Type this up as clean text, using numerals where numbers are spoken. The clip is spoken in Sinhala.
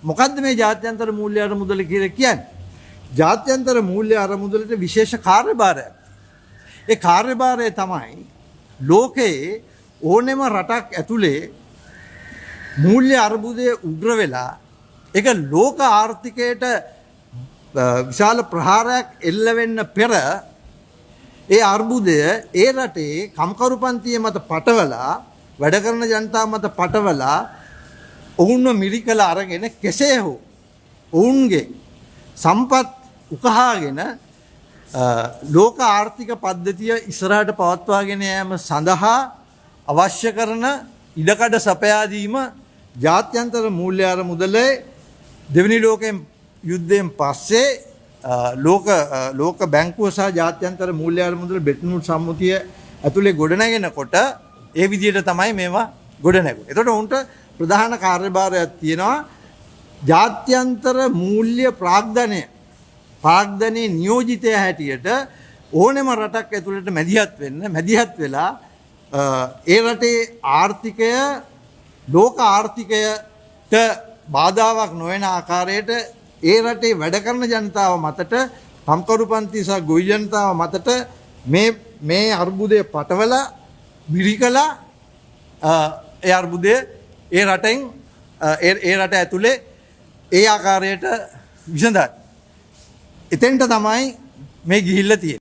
මොකද්ද මේ ජාත්‍යන්තර මූල්‍ය අරමුදල කියලා කියන්නේ? ජාත්‍යන්තර මූල්‍ය අරමුදලට විශේෂ කාර්යභාරයක්. ඒ කාර්යභාරය තමයි ලෝකයේ ඕනෙම රටක් ඇතුලේ මූල්‍ය අර්බුදය උග්‍ර වෙලා ඒක ලෝක ආර්ථිකයට විශාල ප්‍රහාරයක් එල්ල වෙන්න පෙර ඒ අර්බුදය ඒ රටේ කම්කරුපන්තිය මත පටවලා වැඩ කරන ජනතාව මත පටවලා ඔවුන්ව මිරිකලා අරගෙන කෙසේ හෝ ඔවුන්ගේ සම්පත් උකහාගෙන ලෝක ආර්ථික පද්ධතිය ඉස්සරහට පවත්වාගෙන යාම සඳහා අවශ්‍ය කරන ඉඩකඩ සපයා දීම ජාත්‍යන්තර මූල්‍ය අරමුදලේ දෙවෙනි ලෝක යුද්ධයෙන් පස්සේ ලෝක බැංකුව සහ ජාත්‍යන්තර මූල්‍ය අරමුදල බෙටන් වුඩ්ස් සම්මුතිය ඇතුලේ ගොඩනැගෙනකොට ඒ විදිහට තමයි මේවා ගොඩනැගුනේ. එතකොට උන්ට ප්‍රධාන කාර්යභාරයක් තියෙනවා ජාත්‍යන්තර මූල්‍ය ප්‍රාග්ධනයේ නියෝජිතය හැටියට ඕනෙම රටක් ඇතුළට මැදිහත් වෙලා ඒ රටේ ආර්ථිකය ලෝක ආර්ථිකයට බාධාවක් නොවන ආකාරයට ඒ රටේ වැඩ කරන ජනතාව මතට කම්කරුපන්ති සහ ගොවි ජනතාව මතට මේ අර්බුදය පටවලා මිරිකලා ඒ අර්බුදය ඒ රටෙන් ඒ රට ඇතුලේ ඒ ආකාරයට විසඳයි. එතෙන්ට තමයි මේ ගිහිල්ලා තියෙන්නේ.